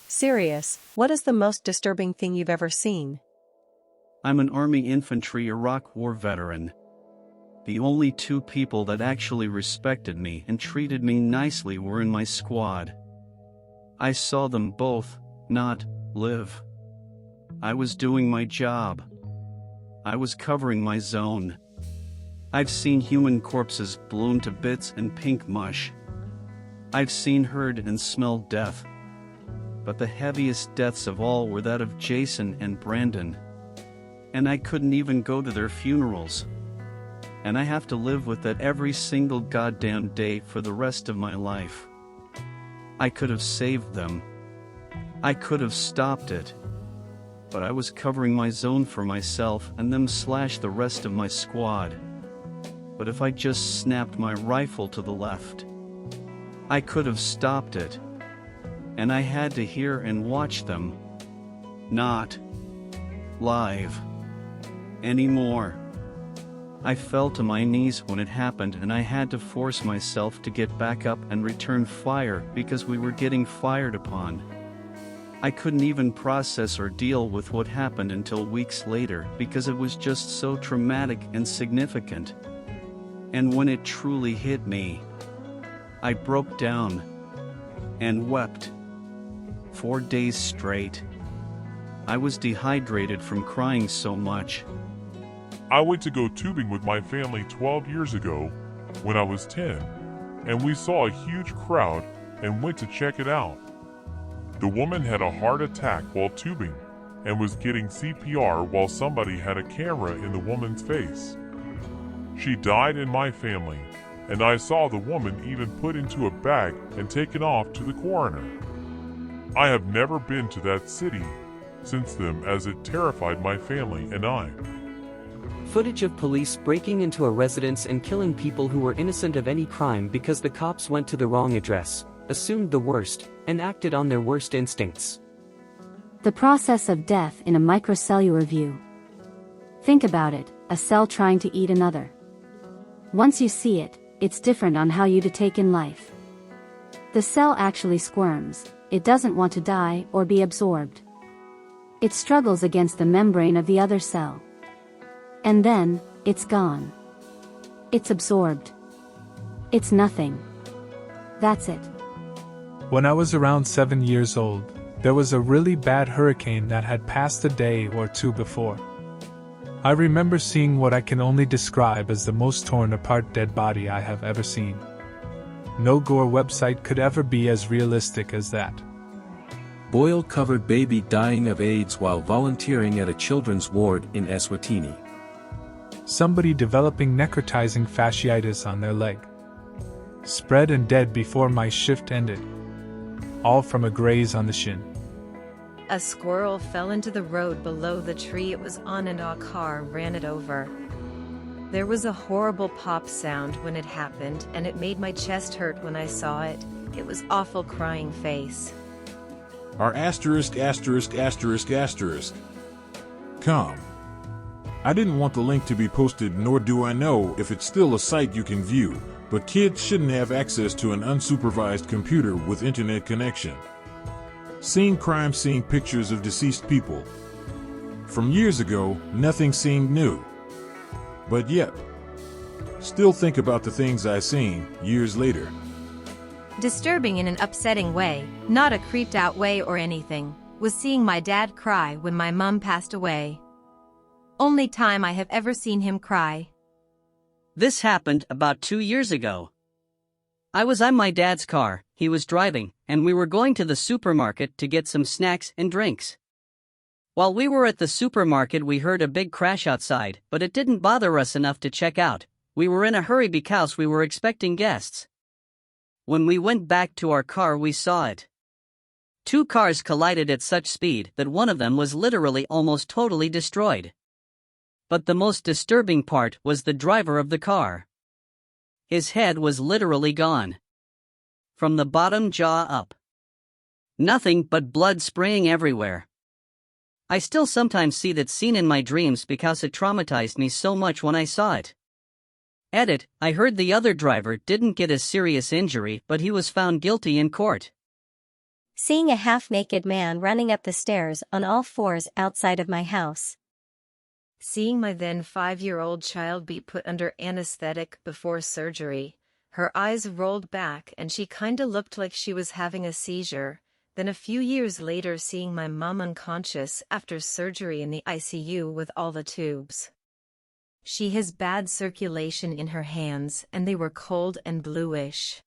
Serious, what is the most disturbing thing you've ever seen? I'm an Army infantry Iraq War veteran. The only two people that actually respected me and treated me nicely were in my squad. I saw them both not live. I was doing my job. I was covering my zone. I've seen human corpses blown to bits and pink mush. I've seen, heard, and smelled death. But the heaviest deaths of all were that of Jason and Brandon. And I couldn't even go to their funerals. And I have to live with that every single goddamn day for the rest of my life. I could have saved them. I could have stopped it. But I was covering my zone for myself and them / the rest of my squad. But if I just snapped my rifle to the left, I could have stopped it. And I had to hear and watch them. Not live anymore. I fell to my knees when it happened and I had to force myself to get back up and return fire because we were getting fired upon. I couldn't even process or deal with what happened until weeks later because it was just so traumatic and significant. And when it truly hit me, I broke down and wept. 4 days straight. I was dehydrated from crying so much. I went to go tubing with my family 12 years ago when I was 10, and we saw a huge crowd and went to check it out. The woman had a heart attack while tubing and was getting CPR while somebody had a camera in the woman's face. She died in my family, and I saw the woman even put into a bag and taken off to the coroner. I have never been to that city since then as it terrified my family and I. Footage of police breaking into a residence and killing people who were innocent of any crime because the cops went to the wrong address, assumed the worst, and acted on their worst instincts. The process of death in a microcellular view. Think about it, a cell trying to eat another. Once you see it, it's different on how you to take in life. The cell actually squirms, it doesn't want to die or be absorbed. It struggles against the membrane of the other cell. And then, it's gone. It's absorbed. It's nothing. That's it. When I was around 7 years old, there was a really bad hurricane that had passed a day or two before. I remember seeing what I can only describe as the most torn apart dead body I have ever seen. No gore website could ever be as realistic as that. Boil-covered baby dying of AIDS while volunteering at a children's ward in Eswatini. Somebody developing necrotizing fasciitis on their leg. Spread and dead before my shift ended. All from a graze on the shin. A squirrel fell into the road below the tree it was on and a car ran it over. There was a horrible pop sound when it happened and it made my chest hurt when I saw it. It was awful crying face. Our Come. I didn't want the link to be posted, nor do I know if it's still a site you can view, but kids shouldn't have access to an unsupervised computer with internet connection. Seeing crime, seeing pictures of deceased people. From years ago, nothing seemed new. But yet, still think about the things I seen years later. Disturbing in an upsetting way, not a creeped out way or anything, was seeing my dad cry when my mum passed away. Only time I have ever seen him cry. This happened about 2 years ago. I was in my dad's car, he was driving, and we were going to the supermarket to get some snacks and drinks. While we were at the supermarket, we heard a big crash outside, but it didn't bother us enough to check out. We were in a hurry because we were expecting guests. When we went back to our car, we saw it. 2 cars collided at such speed that one of them was literally almost totally destroyed. But the most disturbing part was the driver of the car. His head was literally gone. From the bottom jaw up. Nothing but blood spraying everywhere. I still sometimes see that scene in my dreams because it traumatized me so much when I saw it. Edit, I heard the other driver didn't get a serious injury, but he was found guilty in court. Seeing a half-naked man running up the stairs on all fours outside of my house. Seeing my then 5-year-old child be put under anesthetic before surgery. Her eyes rolled back and she kinda looked like she was having a seizure. Then a few years later seeing my mom unconscious after surgery in the ICU with all the tubes. She has bad circulation in her hands and they were cold and bluish.